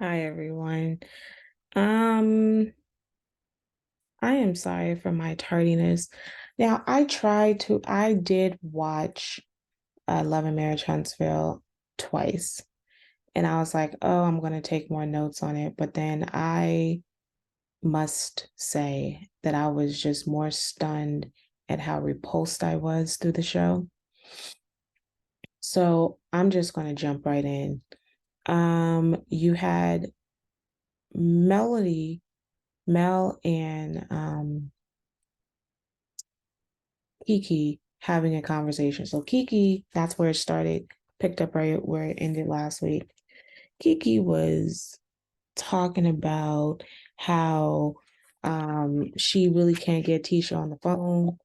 Hi everyone. Um, I am sorry for my tardiness. Now, I did watch Love and Marriage Huntsville twice, and I was like, oh, I'm going to take more notes on it. But then I must say that I was just more stunned at how repulsed I was through the show. So I'm just going to jump right in. You had Melody, Mel, and Kiki having a conversation. So Kiki, that's where it started, picked up right where it ended last week. Kiki was talking about how she really can't get Tisha on the phone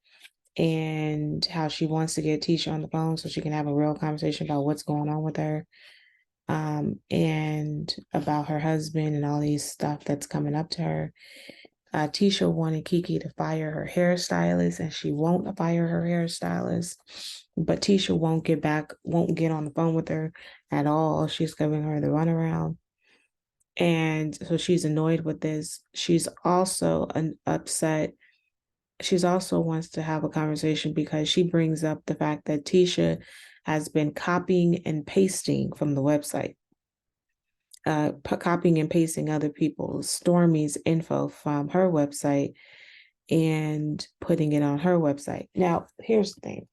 and how she wants to get Tisha on the phone so she can have a real conversation about what's going on with her, and about her husband and all these stuff that's coming up to her. Tisha wanted Kiki to fire her hairstylist, and she won't fire her hairstylist. But Tisha won't get on the phone with her at all. She's giving her the runaround. And so she's annoyed with this. She's also upset. She's also wants to have a conversation because she brings up the fact that Tisha has been copying and pasting from the website, copying and pasting other people's Stormy's info from her website and putting it on her website. Now, here's the thing.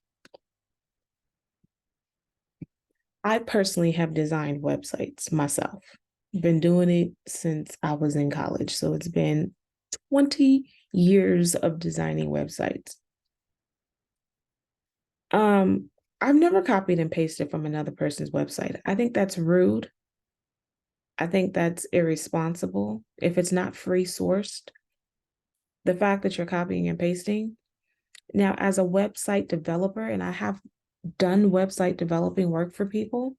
I personally have designed websites myself. Been doing it since I was in college. So it's been 20 years of designing websites. Um, I've never copied and pasted from another person's website. I think that's rude. I think that's irresponsible. If it's not free sourced, the fact that you're copying and pasting. Now, as a website developer, and I have done website developing work for people,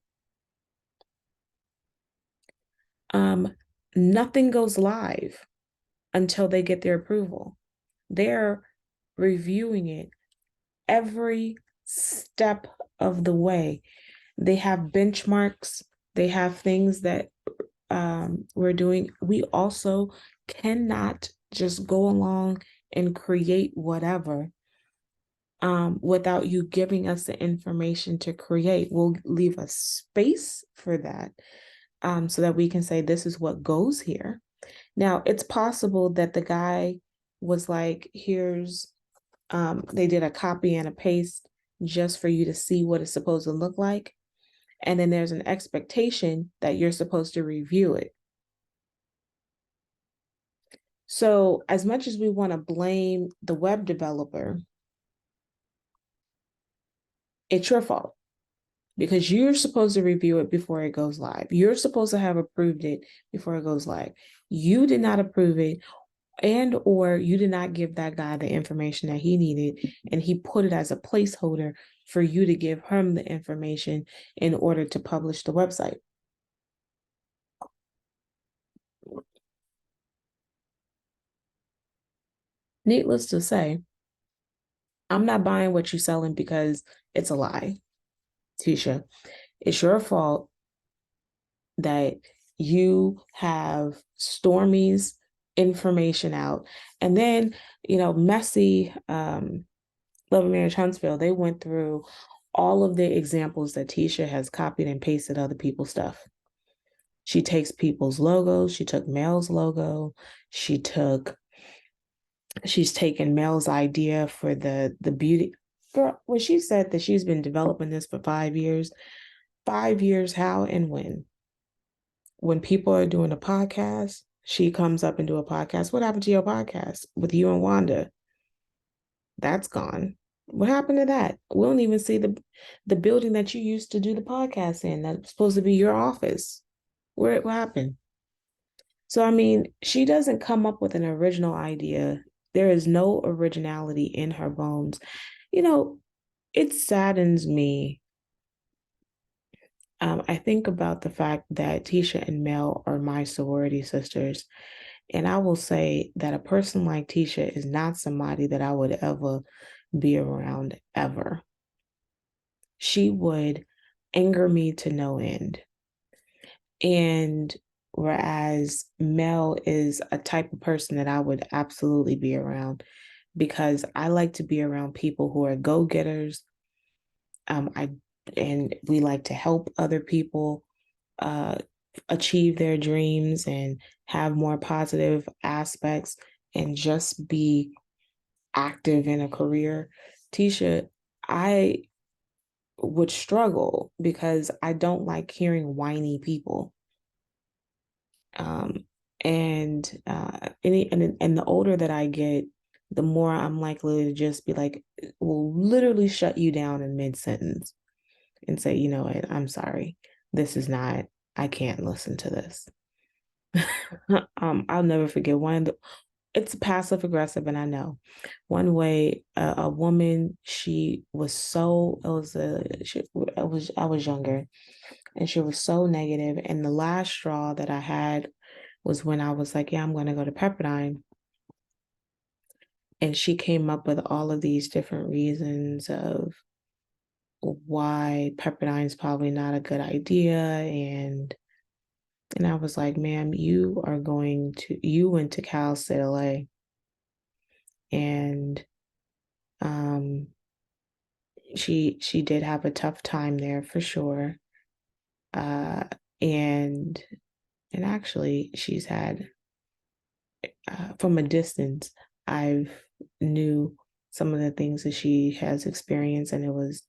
um, nothing goes live until they get their approval. They're reviewing it every step of the way. They have benchmarks, they have things that we're doing. We also cannot just go along and create whatever without you giving us the information to create. We'll leave a space for that, so that we can say this is what goes here. Now, it's possible that the guy was like, here's, they did a copy and a paste just for you to see what it's supposed to look like. And then there's an expectation that you're supposed to review it. So, as much as we want to blame the web developer, it's your fault because you're supposed to review it before it goes live. You're supposed to have approved it before it goes live. You did not approve it, and or you did not give that guy the information that he needed, and he put it as a placeholder for you to give him the information in order to publish the website. Needless to say, I'm not buying what you're selling because it's a lie, Tisha. It's your fault that you have Stormy's information out. And then, Messy, Love and Marriage Huntsville, they went through all of the examples that Tisha has copied and pasted other people's stuff. She takes people's logos. She took Mel's logo. She's taken Mel's idea for the beauty. Girl, when she said that she's been developing this for 5 years, 5 years, how and when? When people are doing a podcast, she comes up and do a podcast. What happened to your podcast with you and Wanda? That's gone. What happened to that? We don't even see the building that you used to do the podcast in. That's supposed to be your office. What happened? So I mean, she doesn't come up with an original idea. There is no originality in her bones. You know, it saddens me. I think about the fact that Tisha and Mel are my sorority sisters. And I will say that a person like Tisha is not somebody that I would ever be around ever. She would anger me to no end. And Whereas Mel is a type of person that I would absolutely be around because I like to be around people who are go-getters. I and we like to help other people uh, achieve their dreams and have more positive aspects and just be active in a career. Tisha, I would struggle because I don't like hearing whiny people. Um, and the older that I get, the more I'm likely to just be like, will literally shut you down in mid sentence and say, you know what, I'm sorry, this is not, I can't listen to this. I'll never forget it's passive aggressive, and I know one way a woman, she was so it was a she, I was younger, and she was so negative, and the last straw that I had was when I was like, yeah, I'm going to go to Pepperdine. And she came up with all of these different reasons of why Pepperdine is probably not a good idea. And I was like, ma'am, you went to Cal State LA. And um, she did have a tough time there for sure. Uh, and and actually she's had from a distance, I've knew some of the things that she has experienced, and it was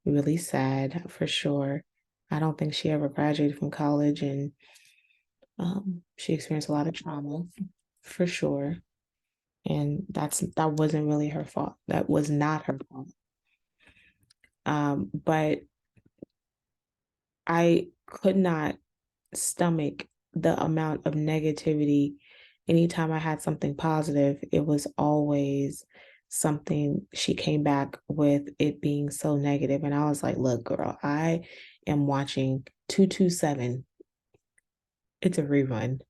really sad for sure. I don't think she ever graduated from college, and she experienced a lot of trauma for sure. And that wasn't really her fault. That was not her fault. But I could not stomach the amount of negativity. Anytime I had something positive, it was always something she came back with it being so negative. And I was like, look, girl, I am watching 227. It's a rerun.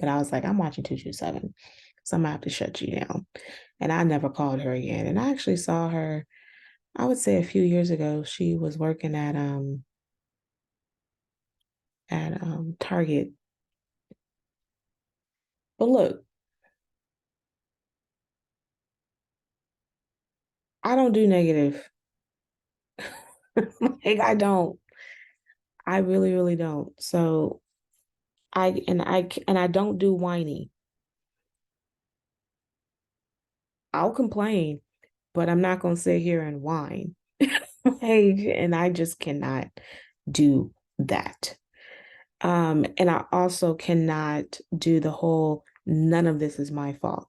But I was like, I'm watching 227. So I'm gonna have to shut you down. And I never called her again. And I actually saw her, I would say a few years ago. She was working at Target. But look, I don't do negative. Like I don't. I really, really don't. So I don't do whiny. I'll complain, but I'm not gonna sit here and whine. And I just cannot do that. And I also cannot do the whole none of this is my fault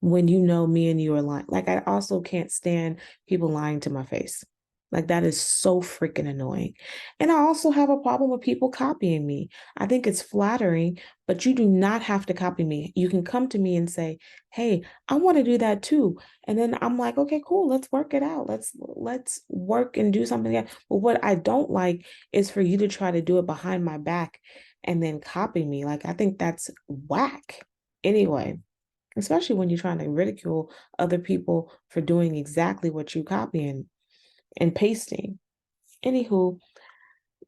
when you know me and you are lying. Like I also can't stand people lying to my face. Like that is so freaking annoying. And I also have a problem with people copying me. I think it's flattering, but you do not have to copy me. You can come to me and say, "Hey, I want to do that too." And then I'm like, "Okay, cool. Let's work it out. Let's work and do something else." But what I don't like is for you to try to do it behind my back and then copy me. Like I think that's whack. Anyway, especially when you're trying to ridicule other people for doing exactly what you copying and pasting. Anywho,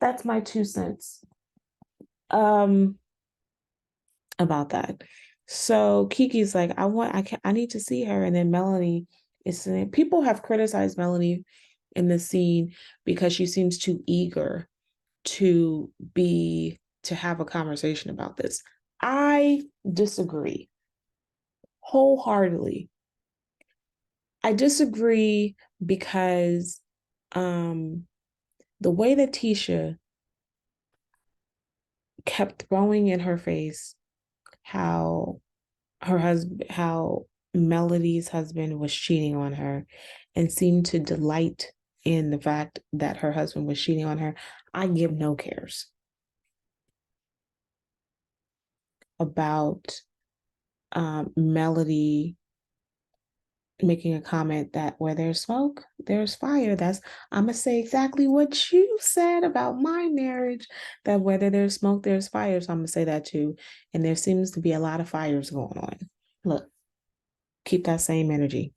that's my 2 cents um about that. So Kiki's like, I need to see her. And then Melanie is saying people have criticized Melanie in the scene because she seems too eager to have a conversation about this. I disagree wholeheartedly. I disagree because um the way that Tisha kept throwing in her face how how Melody's husband was cheating on her and seemed to delight in the fact that her husband was cheating on her. I give no cares about Melody making a comment that where there's smoke, there's fire. I'm gonna say exactly what you said about my marriage. That whether there's smoke, there's fire. So I'm gonna say that too. And there seems to be a lot of fires going on. Look, keep that same energy.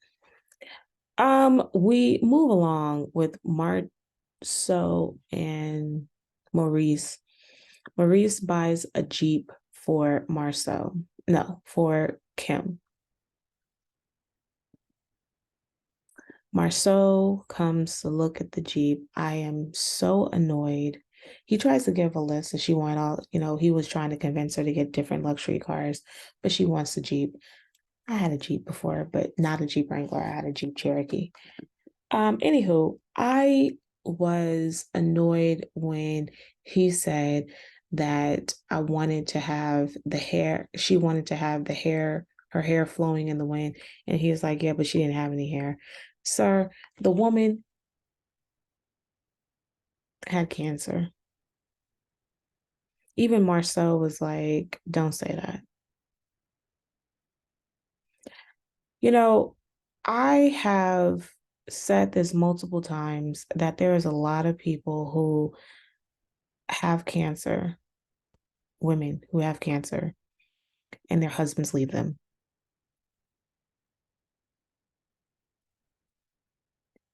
We move along with Marceau and Maurice. Maurice buys a Jeep for Marcel. No, for Kim. Marceau comes to look at the Jeep. I am so annoyed. He tries to give a list and she wanted all, he was trying to convince her to get different luxury cars, but she wants the Jeep. I had a Jeep before, but not a Jeep Wrangler. I had a Jeep Cherokee. Anywho, I was annoyed when he said that I wanted to have the hair, she wanted to have the hair, her hair flowing in the wind. And he was like, yeah, but she didn't have any hair. Sir, the woman had cancer. Even Marcel was like, don't say that. You know, I have said this multiple times that there is a lot of people who have cancer, women who have cancer, and their husbands leave them.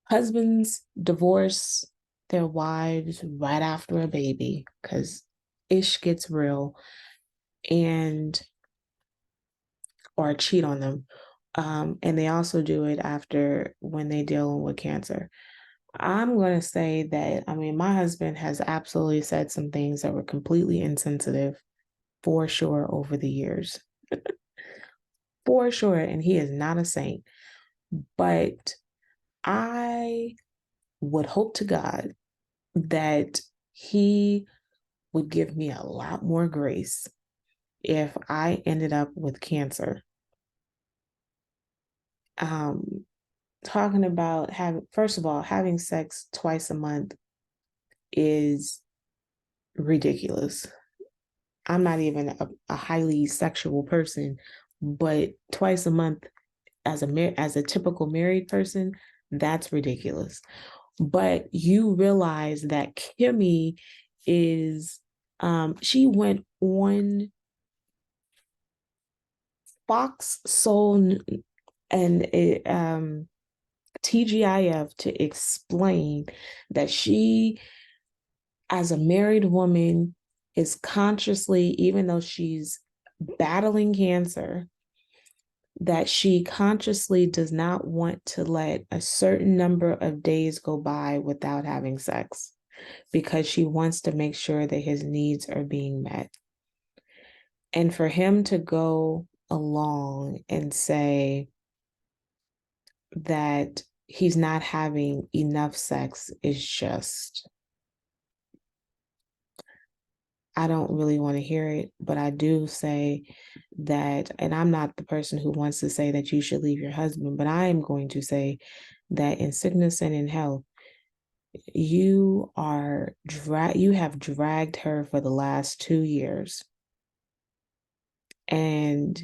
Husbands divorce their wives right after a baby because ish gets real and or cheat on them. And they also do it after when they deal with cancer. I'm going to say that, I mean, my husband has absolutely said some things that were completely insensitive for sure over the years. For sure. And he is not a saint. But I would hope to God that he would give me a lot more grace if I ended up with cancer. Talking about first of all, having sex twice a month is ridiculous. I'm not even a highly sexual person, but twice a month as a typical married person, that's ridiculous. But you realize that Kimmy is she went on Fox Soul and TGIF to explain that she, as a married woman, is consciously, even though she's battling cancer, that she consciously does not want to let a certain number of days go by without having sex because she wants to make sure that his needs are being met. And for him to go along and say that he's not having enough sex is just, I don't really want to hear it, but I do say that, and I'm not the person who wants to say that you should leave your husband, but I am going to say that in sickness and in health, you have dragged her for the last 2 years, and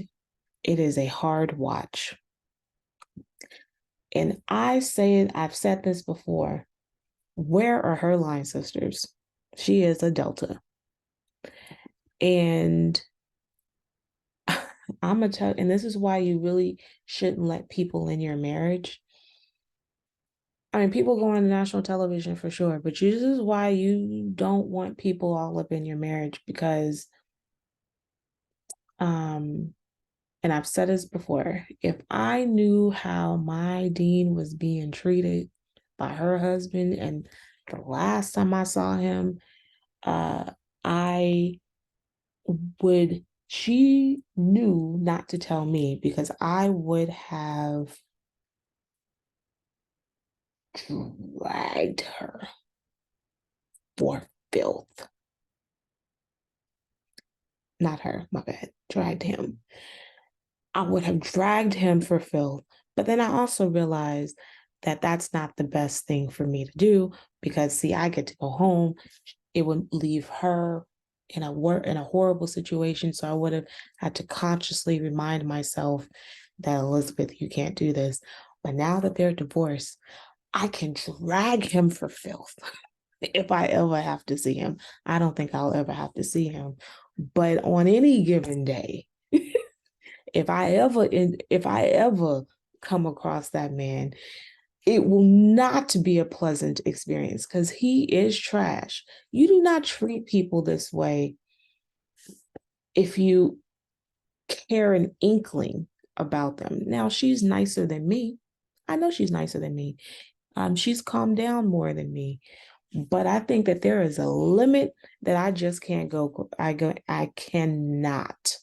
it is a hard watch. And I've said this before. Where are her line sisters? She is a Delta. And I'm gonna tell, and this is why you really shouldn't let people in your marriage. I mean, people go on national television for sure, but this is why you don't want people all up in your marriage because, and I've said this before, if I knew how my Dean was being treated by her husband, and the last time I saw him, I would, she knew not to tell me because I would have dragged her for filth. Not her, my bad. Dragged him. I would have dragged him for filth. But then I also realized that that's not the best thing for me to do because, see, I get to go home. It would leave her in a horrible situation. So I would have had to consciously remind myself that, Elizabeth, you can't do this. But now that they're divorced, I can drag him for filth if I ever have to see him. I don't think I'll ever have to see him. But on any given day, if I ever come across that man, it will not be a pleasant experience because he is trash. You do not treat people this way if you care an inkling about them. Now, she's nicer than me. I know she's nicer than me. She's calmed down more than me. But I think that there is a limit that I just can't go. I cannot.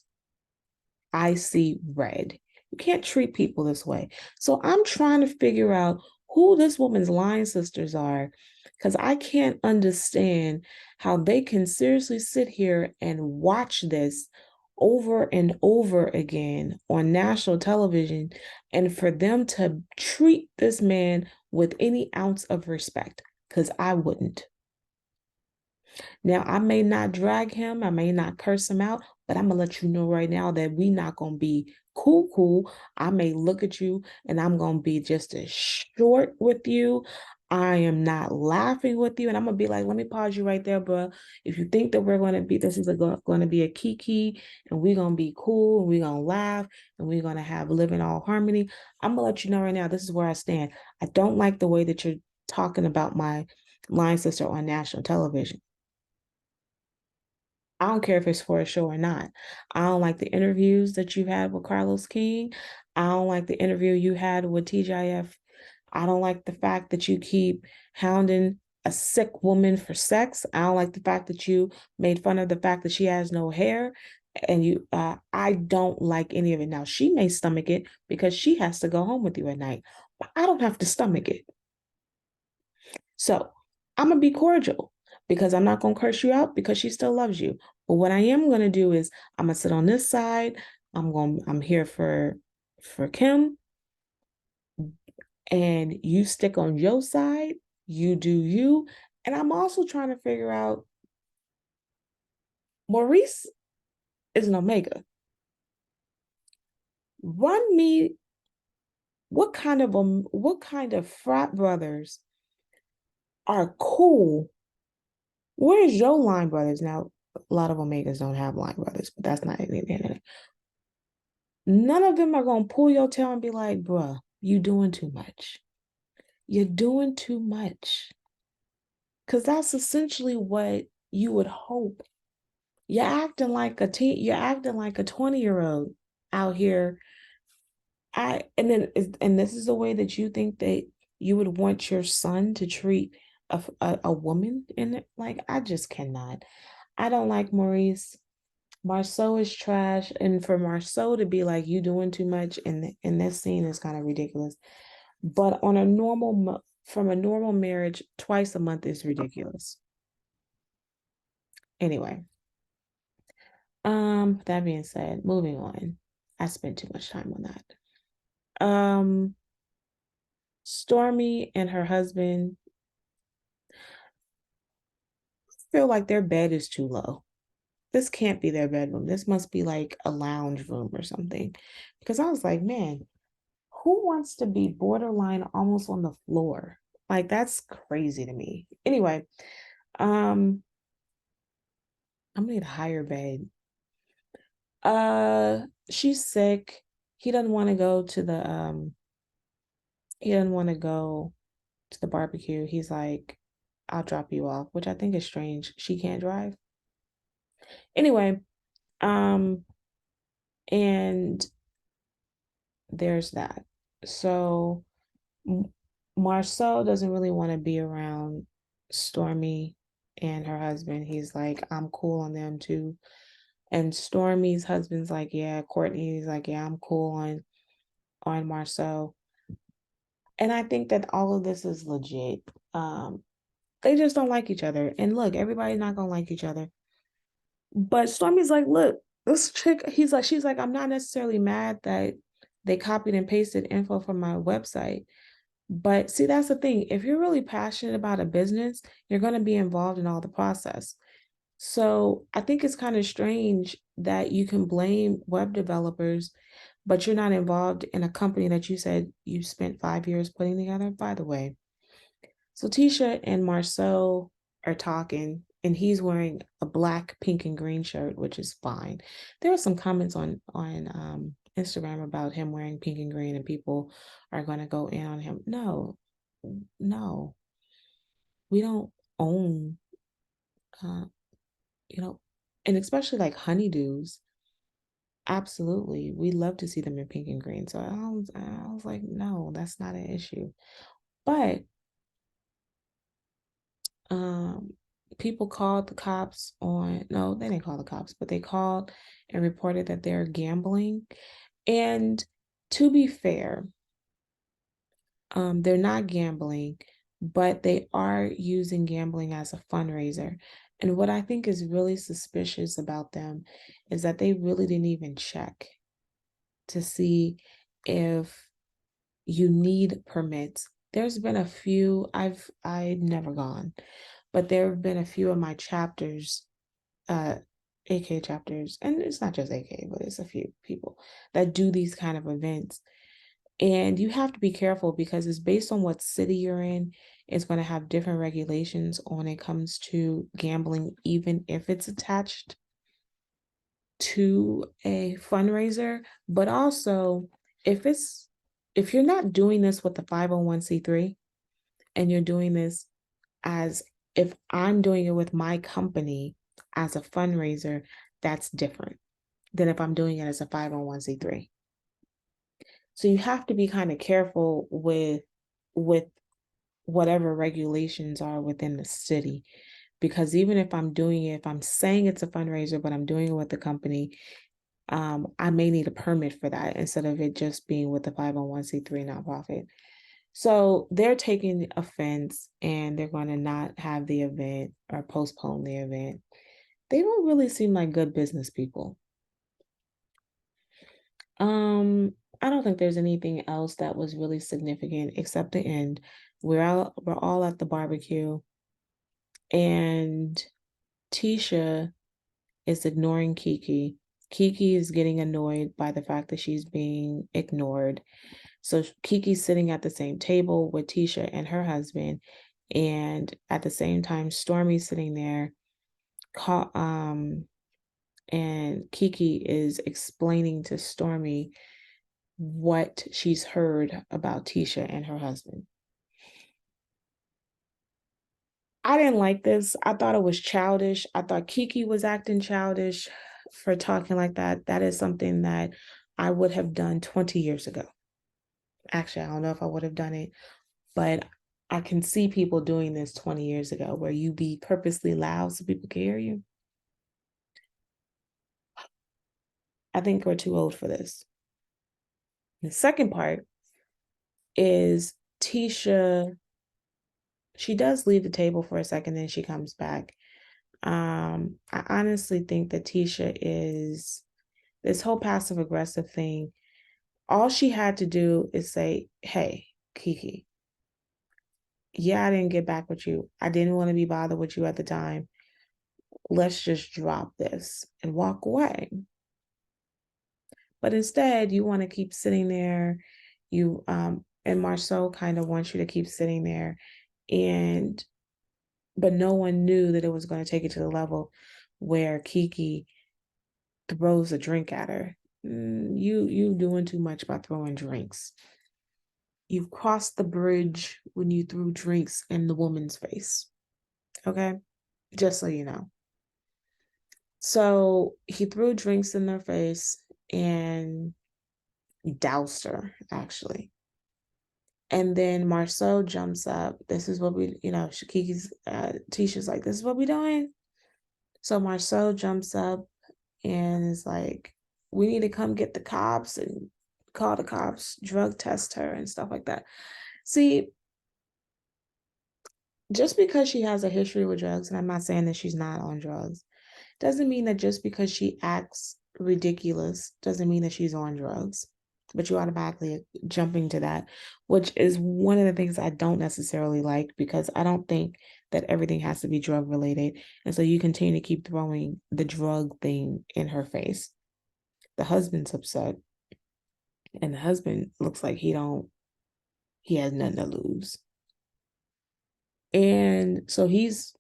I see red. You can't treat people this way. So I'm trying to figure out who this woman's line sisters are because I can't understand how they can seriously sit here and watch this over and over again on national television and for them to treat this man with any ounce of respect because I wouldn't. Now, I may not drag him, I may not curse him out, but I'm gonna let you know right now that we not gonna be cool. I may look at you and I'm gonna be just as short with you. I am not laughing with you, and I'm gonna be like, let me pause you right there, bro. If you think that we're gonna be, this is gonna be a kiki, and we're gonna be cool, and we're gonna laugh, and we're gonna have live in all harmony. I'm gonna let you know right now, this is where I stand. I don't like the way that you're talking about my line sister on national television. I don't care if it's for a show or not. I don't like the interviews that you had with Carlos King. I don't like the interview you had with TGIF. I don't like the fact that you keep hounding a sick woman for sex. I don't like the fact that you made fun of the fact that she has no hair. And I don't like any of it. Now, she may stomach it because she has to go home with you at night, but I don't have to stomach it. So I'm gonna be cordial because I'm not gonna curse you out because she still loves you. But what I am gonna do is I'm gonna sit on this side. I'm here for Kim, and you stick on your side. You do you, and I'm also trying to figure out Maurice is an Omega. Run me what kind of frat brothers are cool. Where's your line brothers now? A lot of Omegas don't have line brothers, but that's not anything. None of them are gonna pull your tail and be like, bruh, you doing too much. You're doing too much. Cause that's essentially what you would hope. You're acting like a 20-year-old out here. And this is the way that you think that you would want your son to treat a woman in it. Like, I just cannot. I don't like Maurice. Marceau is trash, and for Marceau to be like you doing too much in this scene is kind of ridiculous. But on a from a normal marriage, twice a month is ridiculous. Anyway, that being said, moving on. I spent too much time on that. Um, Stormy and her husband feel like their bed is too low. This can't be their bedroom. This must be like a lounge room or something. Because I was like, man, who wants to be borderline almost on the floor? Like, that's crazy to me. Anyway, I'm gonna need a higher bed. She's sick. He doesn't want to go to the he doesn't want to go to the barbecue. He's like, I'll drop you off, which I think is strange. She can't drive. Anyway, um, and there's that. So Marcel doesn't really want to be around Stormy and her husband. He's like, I'm cool on them too. And Stormy's husband's like, yeah, Courtney's like, yeah, I'm cool on Marcel. And I think that all of this is legit. They just don't like each other. And look, everybody's not gonna like each other. But Stormy's like, look, this chick, she's like, I'm not necessarily mad that they copied and pasted info from my website. But see, that's the thing. If you're really passionate about a business, you're going to be involved in all the process. So I think it's kind of strange that you can blame web developers, but you're not involved in a company that you said you spent 5 years putting together. By the way, so Tisha and Marceau are talking, and he's wearing a black, pink, and green shirt, which is fine. There were some comments on Instagram about him wearing pink and green, and people are going to go in on him. No, no, we don't own, uh, you know, and especially like honeydews. Absolutely, we love to see them in pink and green. So I was like, no, that's not an issue. But um, people called the cops on, no, they didn't call the cops, but they called and reported that they're gambling. And to be fair, they're not gambling, but they are using gambling as a fundraiser. And what I think is really suspicious about them is that they really didn't even check to see if you need permits. There's been a few, I've never gone, but there have been a few of my chapters, uh, AK chapters, and it's not just AK, but it's a few people that do these kind of events. And you have to be careful because it's based on what city you're in. It's going to have different regulations when it comes to gambling, even if it's attached to a fundraiser. But also, if it's if you're not doing this with the 501c3 and you're doing this as if I'm doing it with my company as a fundraiser, that's different than if I'm doing it as a 501c3. So you have to be kind of careful with whatever regulations are within the city. Because even if I'm doing it, if I'm saying it's a fundraiser, but I'm doing it with the company, I may need a permit for that instead of it just being with the 501c3 nonprofit. So they're taking offense and they're going to not have the event or postpone the event. They don't really seem like good business people. I don't think there's anything else that was really significant except the end. We're all at the barbecue and Tisha is ignoring Kiki. Kiki is getting annoyed by the fact that she's being ignored. So Kiki's sitting at the same table with Tisha and her husband, and at the same time, Stormy's sitting there. And Kiki is explaining to Stormy what she's heard about Tisha and her husband. I didn't like this. I thought it was childish. I thought Kiki was acting childish for talking like that. That is something that I would have done 20 years ago. Actually, I don't know if I would have done it, but I can see people doing this 20 years ago where you be purposely loud so people can hear you. I think we're too old for this. The second part is Tisha, she does leave the table for a second, then she comes back. I honestly think that Tisha is this whole passive aggressive thing. All she had to do is say, hey, Kiki, yeah, I didn't get back with you. I didn't want to be bothered with you at the time. Let's just drop this and walk away. But instead, you want to keep sitting there. And Marceau kind of wants you to keep sitting there. But no one knew that it was going to take it to the level where Kiki throws a drink at her. You doing too much by throwing drinks. You've crossed the bridge when you threw drinks in the woman's face. Okay? Just so you know. So he threw drinks in their face and doused her, actually. And then Marceau jumps up. This is what Shakiki's, Tisha's like, this is what we doing? So Marceau jumps up and is like, we need to come get the cops and call the cops, drug test her and stuff like that. See, just because she has a history with drugs, and I'm not saying that she's not on drugs, doesn't mean that just because she acts ridiculous doesn't mean that she's on drugs. But you automatically jumping to that, which is one of the things I don't necessarily like because I don't think that everything has to be drug related. And so you continue to keep throwing the drug thing in her face. The husband's upset, and the husband looks like he has nothing to lose. And so he's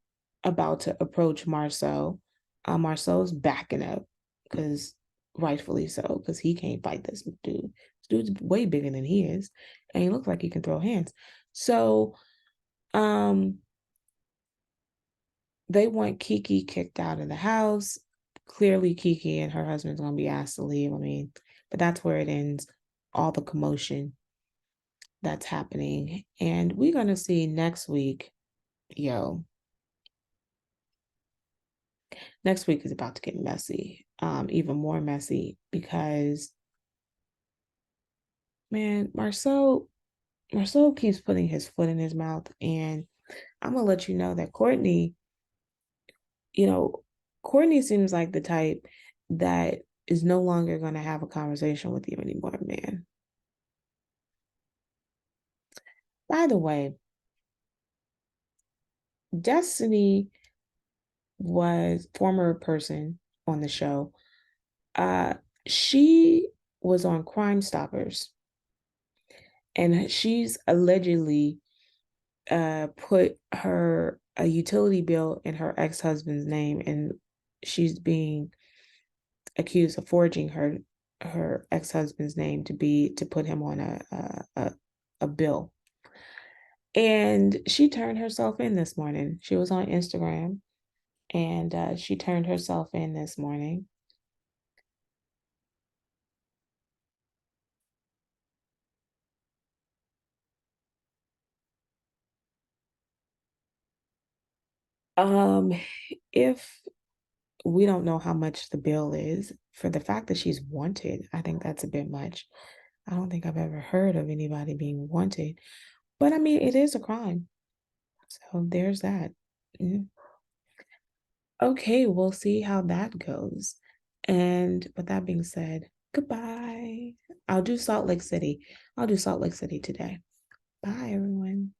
about to approach Marceau. Marceau's backing up because rightfully so, because he can't fight this dude. This dude's way bigger than he is, and he looks like he can throw hands. So, um, they want Kiki kicked out of the house. Clearly, Kiki and her husband's gonna be asked to leave. I mean, but that's where it ends. All the commotion that's happening. And we're gonna see next week, yo, next week is about to get messy, even more messy because man, Marcel keeps putting his foot in his mouth, and I'm gonna let you know that Courtney, you know, Courtney seems like the type that is no longer gonna have a conversation with you anymore, man. By the way, Destiny was former person on the show. Uh, she was on Crime Stoppers, and she's allegedly put her a utility bill in her ex-husband's name, and she's being accused of forging her ex-husband's name to put him on a bill. And she turned herself in this morning. She was on Instagram, and she turned herself in this morning. Um, if we don't know how much the bill is for the fact that she's wanted, I think that's a bit much. I don't think I've ever heard of anybody being wanted, but I mean, it is a crime. So there's that. Mm. Okay, we'll see how that goes. And with that being said, goodbye. I'll do Salt Lake City. I'll do Salt Lake City today. Bye, everyone.